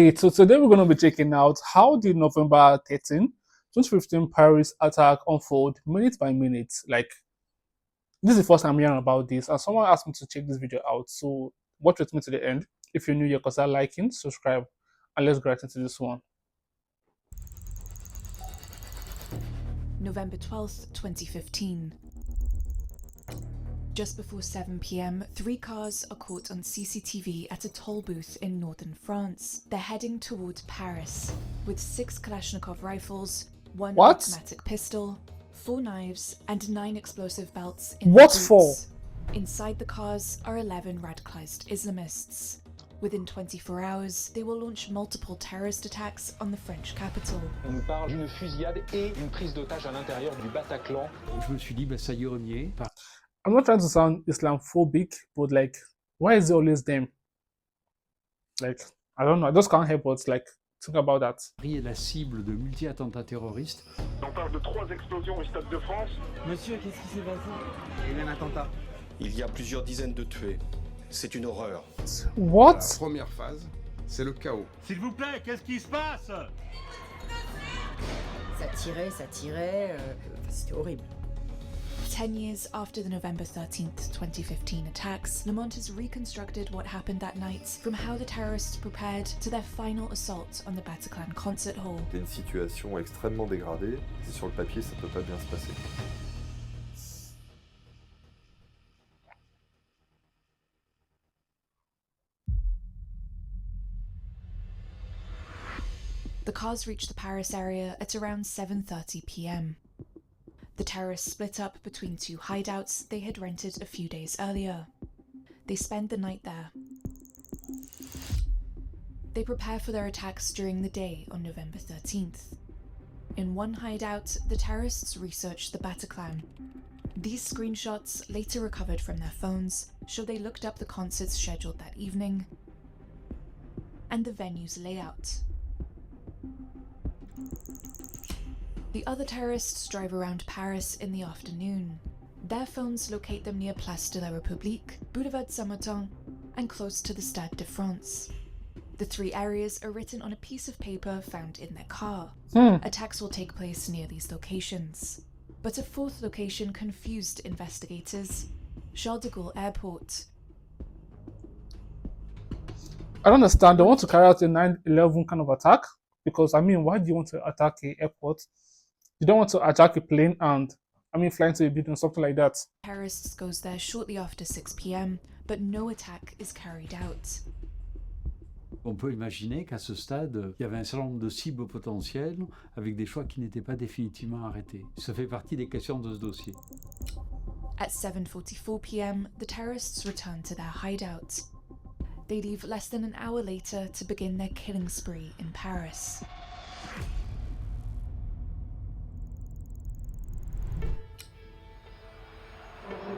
So today we're going to be checking out how the November 13, 2015 Paris attack unfold minute by minute. Like, this is the first time hearing about this, and someone asked me to check this video out. So watch with me to the end. If you're new here, consider liking, subscribe, and let's get right into this one. November 12th, 2015. Just before 7 p.m, 3 cars are caught on CCTV at a toll booth in northern France. They're heading toward Paris with 6 Kalashnikov rifles, 1 automatic pistol, 4 knives, and 9 explosive belts in their boots. For? Inside the cars are 11 radicalized Islamists. Within 24 hours, they will launch multiple terrorist attacks on the French capital. On nous parle d'une fusillade et une prise d'otage à l'intérieur du Bataclan. Je me suis dit, ça y est, on y est. I'm not trying to sound Islamophobic, but like, why is it always them? Like, I don't know, I just can't help but like think about that. Paris est la cible de multi-attentats terroristes. On parle de 3 explosions au Stade de France. Monsieur, qu'est-ce qui s'est passé? Il y a eu un attentat. Il y a plusieurs dizaines de tués. C'est une horreur. What? La première phase, c'est le chaos. S'il vous plaît, qu'est-ce qui se passe? Ça tirait, c'était horrible. 10 years after the November 13th, 2015 attacks, Lamont has reconstructed what happened that night, from how the terrorists prepared to their final assault on the Bataclan concert hall. C'est une situation extrêmement dégradée, et sur le papier, ça peut pas bien se passer. The cars reach the Paris area at around 7:30 p.m. The terrorists split up between 2 hideouts they had rented a few days earlier. They spend the night there. They prepare for their attacks during the day on November 13th. In one hideout, the terrorists research the Bataclan. These screenshots, later recovered from their phones, show they looked up the concerts scheduled that evening and the venue's layout. The other terrorists drive around Paris in the afternoon. Their phones locate them near Place de la République, Boulevard Saint-Martin, and close to the Stade de France. The 3 areas are written on a piece of paper found in their car. Attacks will take place near these locations. But a 4th location confused investigators: Charles de Gaulle Airport. I don't understand. They want to carry out a 9/11 kind of attack? Because, I mean, why do you want to attack an airport? You don't want to attack a plane and, fly into a building, something like that. Terrorists goes there shortly after 6 p.m, but no attack is carried out. On peut imaginer qu'à ce stade, il y avait un certain nombre de cibles potentielles avec des choix qui n'étaient pas définitivement arrêtés. Ça fait partie des questions de ce dossier. At 7:44 p.m, the terrorists return to their hideout. They leave less than an hour later to begin their killing spree in Paris.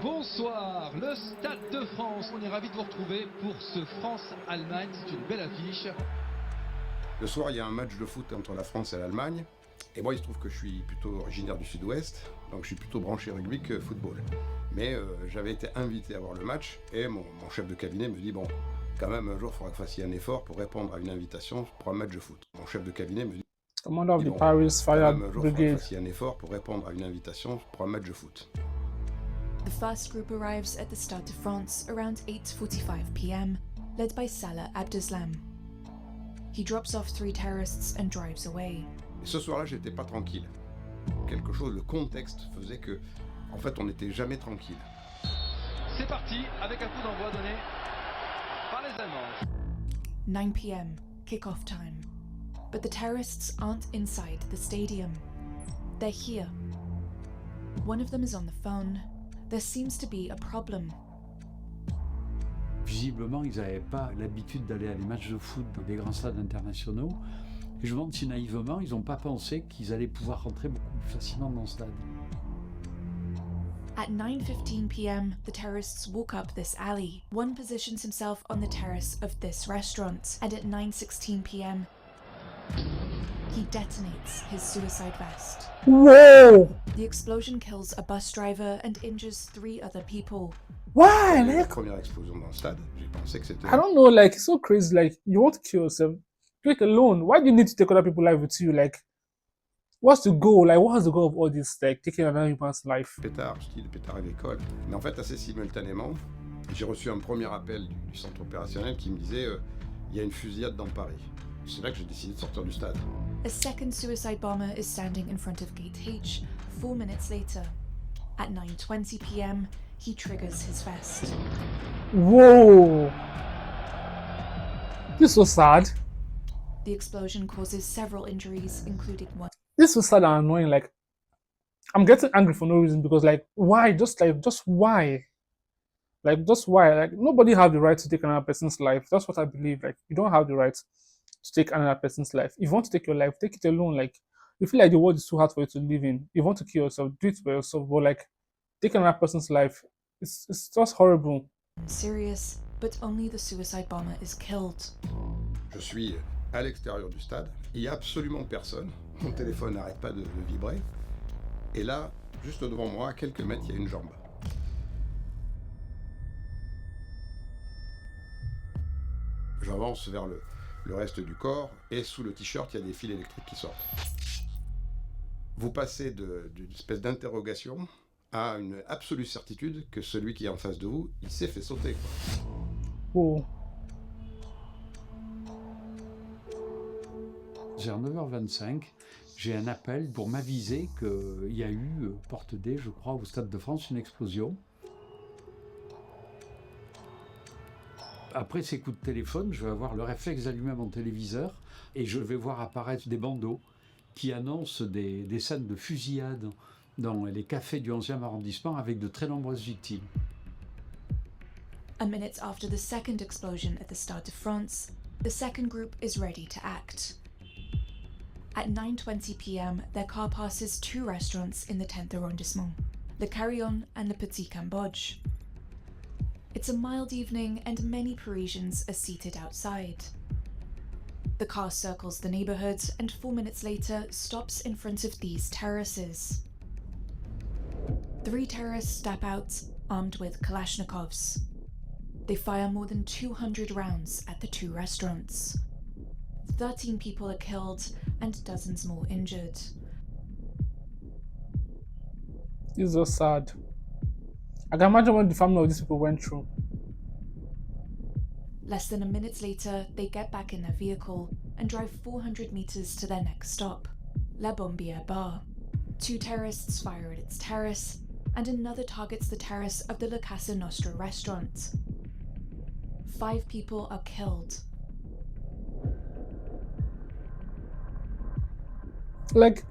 Bonsoir, le Stade de France. On est ravis de vous retrouver pour ce France-Allemagne. C'est une belle affiche. Le soir, il y a un match de foot entre la France et l'Allemagne. Et moi, il se trouve que je suis plutôt originaire du Sud-Ouest, donc je suis plutôt branché rugby que football. Mais j'avais été invité à voir le match, et mon chef de cabinet me dit, bon, quand même, un jour, il faudra que vous fassiez un effort pour répondre à une invitation pour un match de foot. Mon chef de cabinet me dit, Commander of the Paris Fire un jour, il faudra que vous Brigade. fassiez un effort pour répondre à une invitation pour un match de foot. The first group arrives at the Stade de France around 8:45 p.m, led by Salah Abdeslam. He drops off 3 terrorists and drives away. Et ce soir-là, j'étais pas tranquille. Quelque chose, le contexte faisait que, en fait, on n'était jamais tranquille. C'est parti avec un coup d'envoi donné par les Allemands. 9 p.m, kick-off time. But the terrorists aren't inside the stadium. They're here. One of them is on the phone. There seems to be a problem. Visiblement, ils n'avaient pas l'habitude d'aller à des matchs de foot dans des grands stades internationaux. Et je me demande si naïvement, ils n'ont pas pensé qu'ils allaient pouvoir rentrer beaucoup plus facilement dans le stade. At 9:15 p.m, the terrorists walk up this alley. One positions himself on the terrace of this restaurant, and at 9:16 p.m, he detonates his suicide vest. Whoa! The explosion kills a bus driver and injures 3 other people. Why? La Like, première explosion dans le stade, j'ai pensé que c'était... I don't know, like, it's so crazy. Like, you want to kill yourself. Do it alone. Why do you need to take other people's life with you? Like, what's the goal? Like, what's the goal of all this? Like, taking another human's life? Pétard, style pétard agricole. Mais en fait, assez simultanément, j'ai reçu un premier appel du centre opérationnel qui me disait il y a une fusillade dans Paris. C'est là que j'ai décidé de sortir du stade. A second suicide bomber is standing in front of Gate H 4 minutes later. At 9:20 p.m., he triggers his vest. Whoa! This is so sad. The explosion causes several injuries, including one. This is so sad and annoying. Like, I'm getting angry for no reason because, like, why? Just why? Like, just why? Like, nobody has the right to take another person's life. That's what I believe. Like, you don't have the right to take another person's life. If you want to take your life, take it alone. Like, you feel like the world is too hard for you to live in. If you want to kill yourself, do it by yourself. But, like, take another person's life, it's just horrible. Serious, but only the suicide bomber is killed. Je suis à l'extérieur du stade. Il n'y a absolument personne. Mon téléphone n'arrête pas de vibrer. Et là, juste devant moi, à quelques mètres, il y a une jambe. J'avance vers le reste du corps et sous le t-shirt, il y a des fils électriques qui sortent. Vous passez d'une espèce d'interrogation à une absolue certitude que celui qui est en face de vous, il s'est fait sauter. Oh. Vers 9h25, j'ai un appel pour m'aviser qu'il y a eu, porte D, je crois, au Stade de France, une explosion. Après ces coups de téléphone, je vais avoir le réflexe d'allumer mon téléviseur et je vais voir apparaître des bandeaux qui annoncent des scènes de fusillade dans les cafés du 11e arrondissement avec de très nombreuses victimes. A minute after the second explosion at the Stade de France, the second group is ready to act. At 9:20 p.m., their car passes 2 restaurants in the 10th arrondissement, Le Carillon and Le Petit Cambodge. It's a mild evening and many Parisians are seated outside. The car circles the neighborhood and 4 minutes later stops in front of these terraces. 3 terrorists step out, armed with Kalashnikovs. They fire more than 200 rounds at the 2 restaurants. 13 people are killed and dozens more injured. It's so sad. I can imagine what the family of these people went through. Less than a minute later, they get back in their vehicle and drive 400 meters to their next stop, La Bombière Bar. 2 terrorists fire at its terrace, and another targets the terrace of the La Casa Nostra restaurant. 5 people are killed. Like,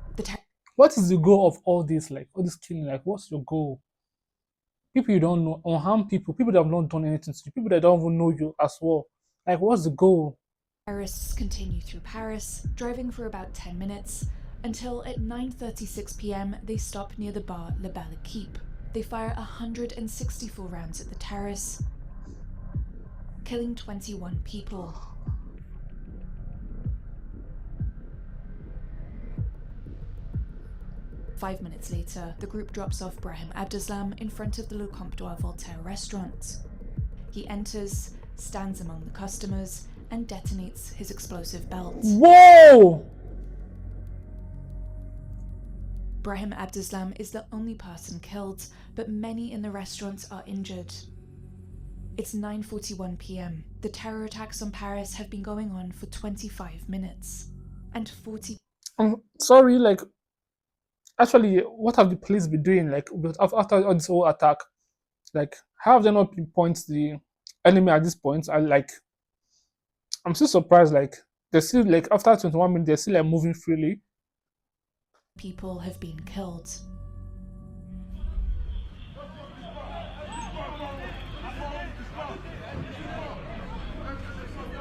what is the goal of all this? Like, all this killing? Like, what's your goal? People you don't know, unharmed people that have not done anything to you, people that don't even know you as well. Like, what's the goal? Terrorists continue through Paris, driving for about 10 minutes, until at 9:36 p.m. they stop near the bar Le Belle Équipe. They fire 164 rounds at the terrace, killing 21 people. Five minutes later, the group drops off Brahim Abdeslam in front of the Le Comptoir Voltaire restaurant. He enters, stands among the customers, and detonates his explosive belt. Whoa! Brahim Abdeslam is the only person killed, but many in the restaurant are injured. It's 9:41 p.m. The terror attacks on Paris have been going on for 25 minutes. And 40... I'm sorry, like, actually, what have the police been doing, like, after all this whole attack? Like, how have they not pinpointed the enemy at this point? I'm still surprised, like, they're still, like, after 21 minutes, they're still, like, moving freely. People have been killed.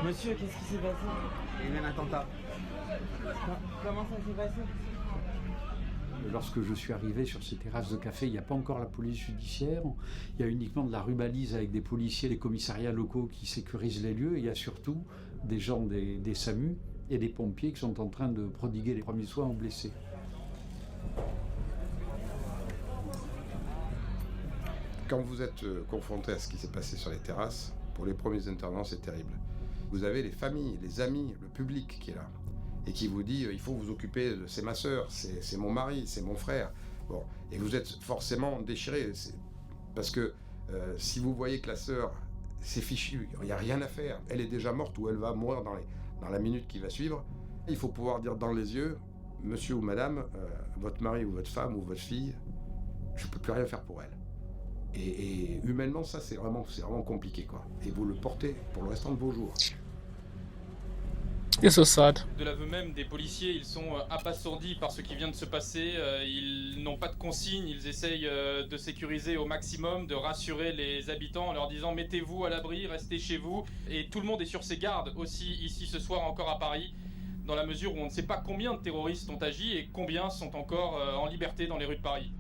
Monsieur, qu'est-ce qui s'est passé? Il y a eu un attentat. Comment ça s'est passé? Lorsque je suis arrivé sur ces terrasses de café, il n'y a pas encore la police judiciaire. Il y a uniquement de la rubalise avec des policiers, des commissariats locaux qui sécurisent les lieux. Et il y a surtout des gens des SAMU et des pompiers qui sont en train de prodiguer les premiers soins aux blessés. Quand vous êtes confronté à ce qui s'est passé sur les terrasses, pour les premiers intervenants, c'est terrible. Vous avez les familles, les amis, le public qui est là. Et qui vous dit, il faut vous occuper, c'est ma sœur, c'est mon mari, c'est mon frère. Bon, et vous êtes forcément déchiré. Parce que si vous voyez que la sœur, c'est fichu, il n'y a rien à faire, elle est déjà morte ou elle va mourir dans la minute qui va suivre, il faut pouvoir dire dans les yeux, monsieur ou madame, votre mari ou votre femme ou votre fille, je ne peux plus rien faire pour elle. Et humainement, ça, c'est vraiment compliqué, quoi. Et vous le portez pour le restant de vos jours. It's so sad. De l'aveu même des policiers, ils sont abasourdis par ce qui vient de se passer. Ils n'ont pas de consignes, ils essayent de sécuriser au maximum, de rassurer les habitants en leur disant mettez-vous à l'abri, restez chez vous. Et tout le monde est sur ses gardes aussi ici ce soir encore à Paris, dans la mesure où on ne sait pas combien de terroristes ont agi et combien sont encore en liberté dans les rues de Paris.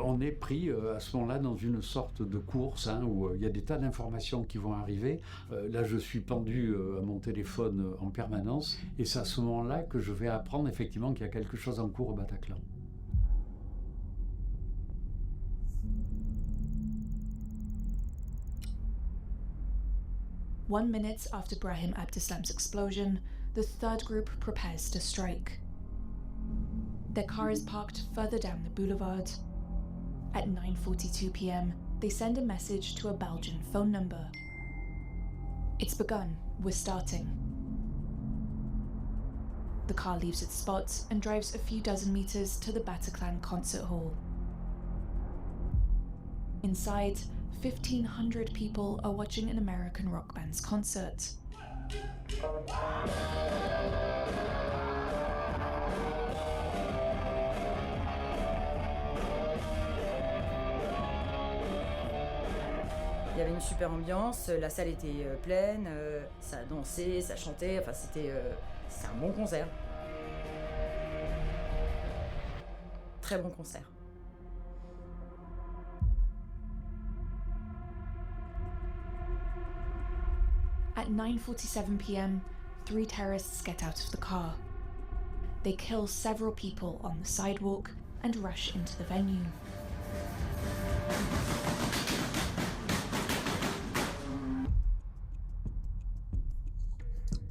On est pris à ce moment-là dans une sorte de course où il y a des tas d'informations qui vont arriver. Là, je suis pendu à mon téléphone en permanence et c'est à ce moment-là que je vais apprendre effectivement qu'il y a quelque chose en cours au Bataclan. One minute after Brahim Abdeslam's explosion, the third group prepares to strike. Their car is parked further down the boulevard. At 9:42 p.m., they send a message to a Belgian phone number. It's begun, we're starting. The car leaves its spot and drives a few dozen meters to the Bataclan concert hall. Inside, 1,500 people are watching an American rock band's concert. Il y avait une super ambiance, la salle était pleine, ça dansait, ça chantait, enfin c'était un bon concert. Très bon concert. At 9:47 p.m., 3 terrorists get out of the car. They kill several people on the sidewalk and rush into the venue.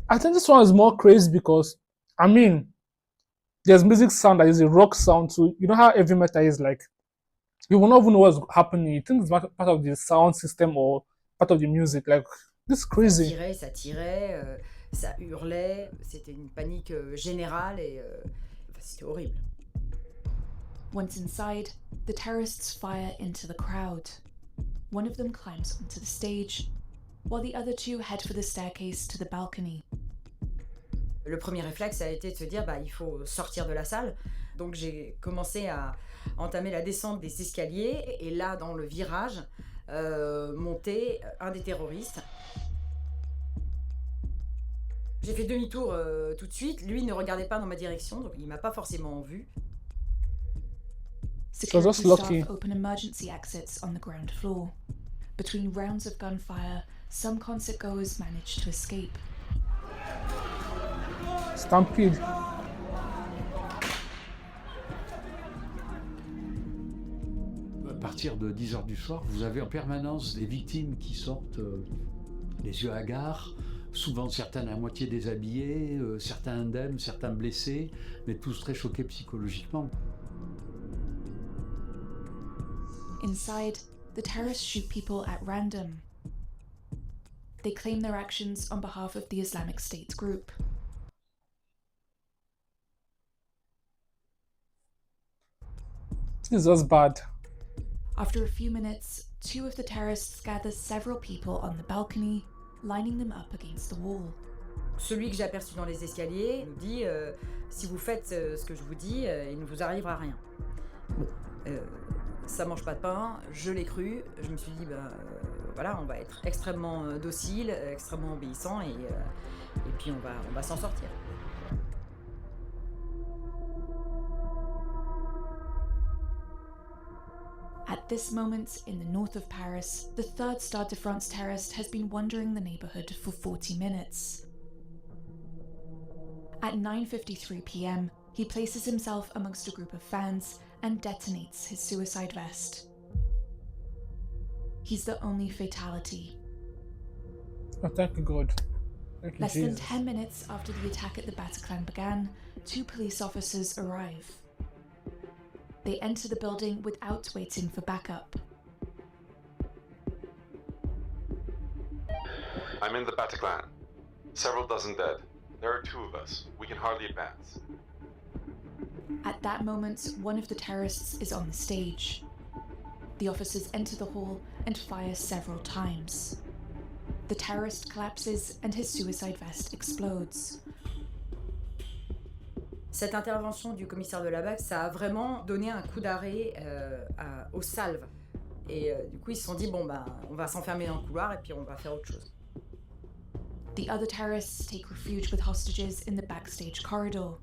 I think this one is more crazy because, I mean, there's music sound that is a rock sound too. You know how heavy metal is like? You will not even know what's happening. You think it's part of the sound system or part of the music. Like, this is crazy. Ça tirait, ça hurlait. C'était une panique générale et c'était horrible. Once inside, the terrorists fire into the crowd. One of them climbs onto the stage, while the other two head for the staircase to the balcony. Le premier réflexe a été de se dire il faut sortir de la salle. Donc j'ai commencé à entamer la descente des escaliers et là dans le virage montait un des terroristes. J'ai fait demi-tour tout de suite. Lui ne regardait pas dans ma direction, donc il m'a pas forcément vu. Security staff open emergency exits on the ground floor. Between rounds of gunfire, some concertgoers manage to escape. Stampede. À partir de 10h du soir, vous avez en permanence des victimes qui sortent les yeux hagards, souvent certains à moitié déshabillés, certains indemnes, certains blessés, mais tous très choqués psychologiquement. Inside, the terrorists shoot people at random. They claim their actions on behalf of the Islamic State group. This is just bad. After a few minutes, 2 of the terrorists gather several people on the balcony, lining them up against the wall. Celui que j'ai aperçu dans les escaliers nous dit si vous faites ce que je vous dis, il ne vous arrivera rien. Bon, ça mange pas de pain, je l'ai cru, je me suis dit voilà, on va être extrêmement docile, extrêmement obéissant et puis on va s'en sortir. At this moment, in the north of Paris, the third Stade de France terrorist has been wandering the neighborhood for 40 minutes. At 9:53 p.m., he places himself amongst a group of fans and detonates his suicide vest. He's the only fatality. Oh, thank you, God. Thank you, Less than Jesus. 10 minutes after the attack at the Bataclan began, 2 police officers arrive. They enter the building without waiting for backup. I'm in the Bataclan. Several dozen dead. There are 2 of us. We can hardly advance. At that moment, one of the terrorists is on the stage. The officers enter the hall and fire several times. The terrorist collapses and his suicide vest explodes. Cette intervention du commissaire de la BAC, ça a vraiment donné un coup d'arrêt aux salves. Et du coup, ils se sont dit, bon, ben, on va s'enfermer dans le couloir et puis on va faire autre chose. The other terrorists take refuge with hostages in the backstage corridor.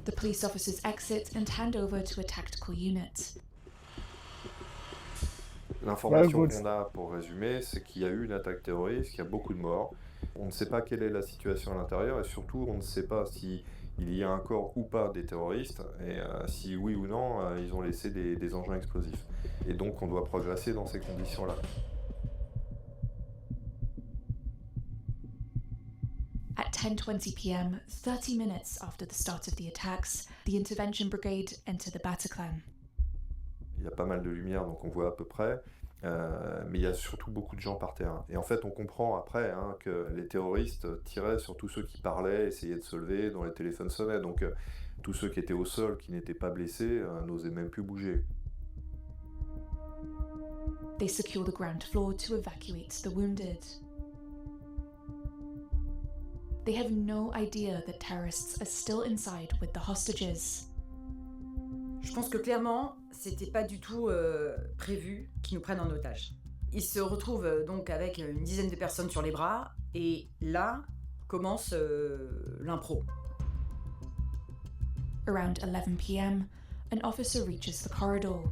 The police officers exit and hand over to a tactical unit. L'information qu'on a, pour résumer, c'est qu'il y a eu une attaque terroriste, qu'il y a beaucoup de morts. On ne sait pas quelle est la situation à l'intérieur et surtout, on ne sait pas s'il y a un corps ou pas des terroristes et si oui ou non, ils ont laissé des engins explosifs. Et donc, on doit progresser dans ces conditions-là. At 10:20 p.m., 30 minutes after the start of the attacks, the intervention brigade enter the Bataclan. Il y a pas mal de lumière, donc on voit à peu près, mais il y a surtout beaucoup de gens par terre. Et en fait, on comprend après que les terroristes tiraient sur tous ceux qui parlaient, essayaient de se lever, dont les téléphones sonnaient. Donc tous ceux qui étaient au sol, qui n'étaient pas blessés, n'osaient même plus bouger. They secure the ground floor to evacuate the wounded. They have no idea that terrorists are still inside with the hostages. Je pense que clairement, c'était pas du tout prévu qu'ils nous prennent en otage. Ils se retrouvent donc avec une dizaine de personnes sur les bras, et là commence l'impro. Around 11 p.m., an officer reaches the corridor.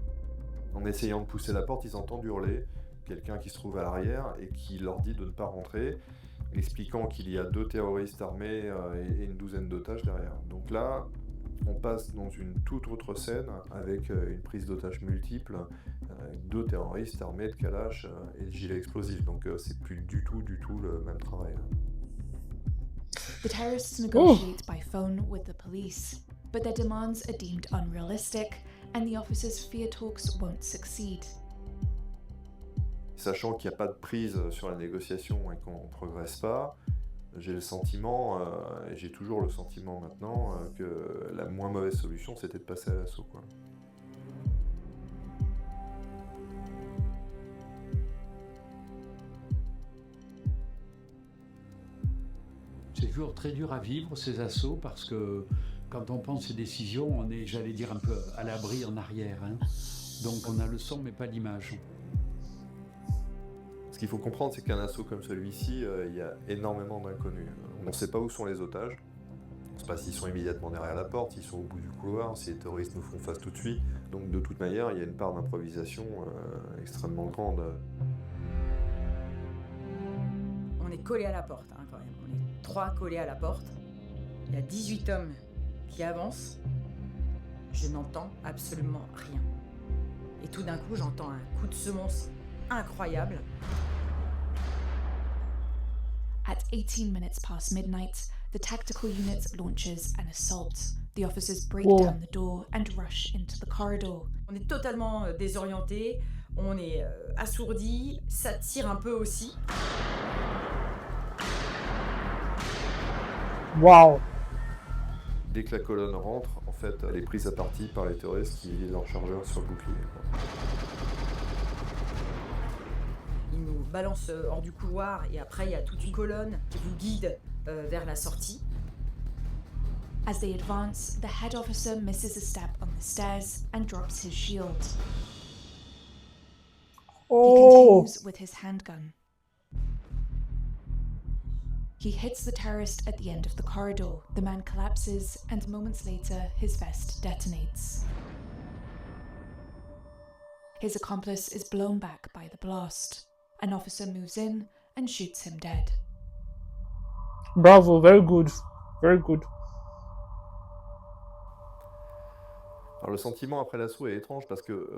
En essayant de pousser la porte, ils entendent hurler, quelqu'un qui se trouve à l'arrière et qui leur dit de ne pas rentrer, expliquant qu'il y a 2 terroristes armés et une douzaine d'otages derrière. Donc là, on passe dans une toute autre scène avec une prise d'otages multiple, 2 terroristes armés de calaches et de gilets explosifs. Donc c'est plus du tout le même travail. The terrorists negotiate by phone with the police, but their demands are deemed unrealistic, and the officers fear talks won't succeed. Sachant qu'il n'y a pas de prise sur la négociation et qu'on ne progresse pas, j'ai le sentiment, et j'ai toujours le sentiment maintenant, que la moins mauvaise solution, c'était de passer à l'assaut, quoi. C'est toujours très dur à vivre, ces assauts, parce que quand on prend ces décisions, on est, j'allais dire, un peu à l'abri en arrière. Donc on a le son, mais pas l'image. Ce qu'il faut comprendre, c'est qu'un assaut comme celui-ci, il y a énormément d'inconnus. On ne sait pas où sont les otages. On ne sait pas s'ils sont immédiatement derrière la porte, s'ils sont au bout du couloir, si les terroristes nous font face tout de suite. Donc de toute manière, il y a une part d'improvisation extrêmement grande. On est collés à la porte, quand même. On est 3 collés à la porte. Il y a 18 hommes qui avancent. Je n'entends absolument rien. Et tout d'un coup, j'entends un coup de semonce incroyable. At 18 minutes past midnight, the tactical unit launches an assault. The officers break down the door and rush into the corridor. On est totalement désorientés, on est assourdis, ça tire un peu aussi. Wow. Dès que la colonne rentre, en fait, elle est prise à partie par les terroristes qui visent leur chargeur sur le bouclier, quoi. Ils nous balancent hors du couloir et après il y a toute une colonne qui vous guide vers la sortie. As they advance, the head officer misses a step on the stairs and drops his shield. He continues with his handgun. He hits the terrorist at the end of the corridor. The man collapses, and moments later, his vest detonates. His accomplice is blown back by the blast. An officer moves in and shoots him dead. Bravo, very good. Very good. Alors le sentiment après l'assaut est étrange parce que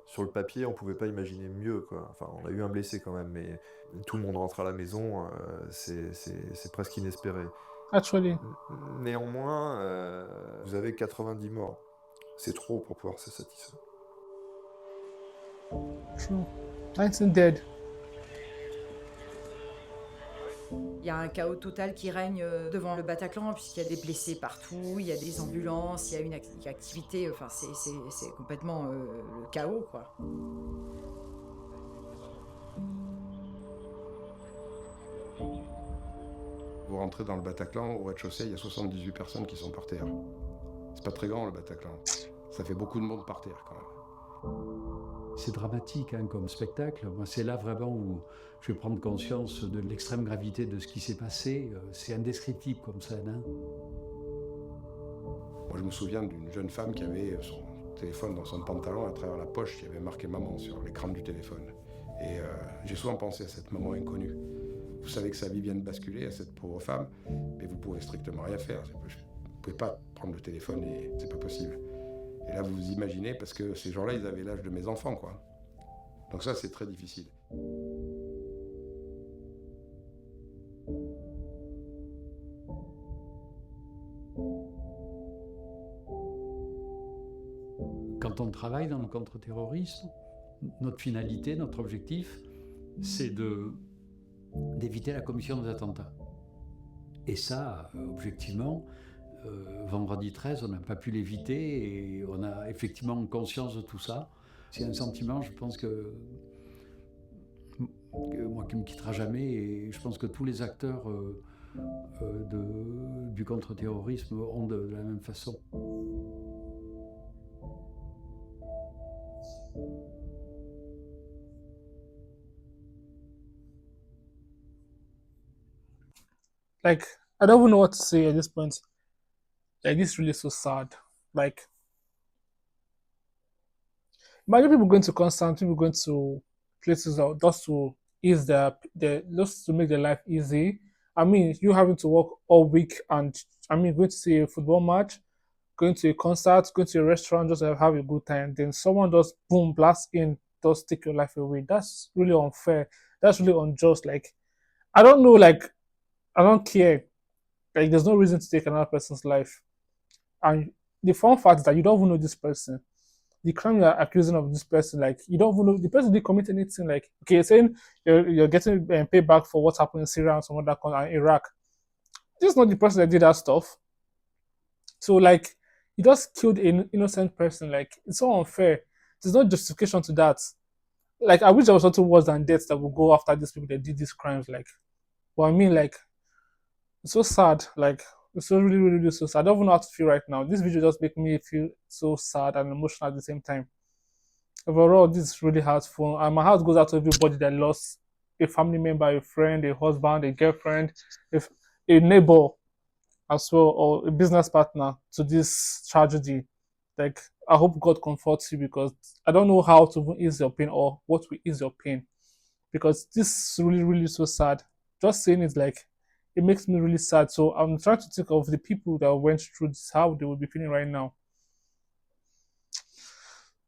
sur le papier on pouvait pas imaginer mieux quoi. Enfin on a eu un blessé quand même mais tout le monde rentre à la maison, c'est presque inespéré. Actually. Néanmoins, vous avez 90 morts. C'est trop pour pouvoir se satisfaire. True. 19 dead. Il y a un chaos total qui règne devant le Bataclan, puisqu'il y a des blessés partout, il y a des ambulances, il y a une activité, enfin c'est complètement le chaos, quoi. Vous rentrez dans le Bataclan, au rez-de-chaussée, il y a 78 personnes qui sont par terre. C'est pas très grand le Bataclan. Ça fait beaucoup de monde par terre quand même. C'est dramatique hein, comme spectacle. Moi, c'est là vraiment où je vais prendre conscience de l'extrême gravité de ce qui s'est passé. C'est indescriptible comme scène. Hein. Moi, je me souviens d'une jeune femme qui avait son téléphone dans son pantalon, à travers la poche, qui avait marqué maman sur l'écran du téléphone. Et j'ai souvent pensé à cette maman inconnue. Vous savez que sa vie vient de basculer à cette pauvre femme, mais vous pouvez strictement rien faire. Vous ne pouvez pas prendre le téléphone et c'est pas possible. Et là, vous vous imaginez, parce que ces gens-là, ils avaient l'âge de mes enfants, quoi. Donc ça, c'est très difficile. Quand on travaille dans le contre-terrorisme, notre finalité, notre objectif, c'est d'éviter la commission des attentats. Et ça, objectivement, vendredi 13, on n'a pas pu l'éviter et on a effectivement conscience de tout ça. C'est un sentiment, je pense que moi qui ne me quittera jamais et je pense que tous les acteurs du contre-terrorisme ont de la même façon. Like, I don't even know what to say at this point. Like, this is really so sad. Like, imagine people going to concert, people going to places out just to ease just to make their life easy. I mean, you having to work all week and I mean, going to see a football match, going to a concert, going to a restaurant just to have a good time. Then someone just boom, blast in, just take your life away. That's really unfair. That's really unjust. Like, I don't know, like, I don't care. Like, there's no reason to take another person's life. And the fun fact is that you don't even know this person. The crime you're accusing of this person, like, you don't even know the person didn't commit anything. Like, okay, you're saying you're getting paid back for what happened in Syria and some other country, and Iraq. This is not the person that did that stuff. So, like, you just killed an innocent person. Like, it's so unfair. There's no justification to that. Like, I wish there was something worse than death that would go after these people that did these crimes. Like, but I mean, like, it's so sad. Like, it's so really, really, really so sad. I don't even know how to feel right now. This video just makes me feel so sad and emotional at the same time. Overall, this is really hurtful. And my heart goes out to everybody that lost a family member, a friend, a husband, a girlfriend, a neighbor as well, or a business partner to this tragedy. Like, I hope God comforts you because I don't know how to ease your pain or what will ease your pain. Because this is really, really so sad. Just saying it, like, it makes me really sad. So I'm trying to think of the people that went through this, how they would be feeling right now.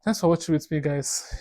Thanks for watching with me, guys.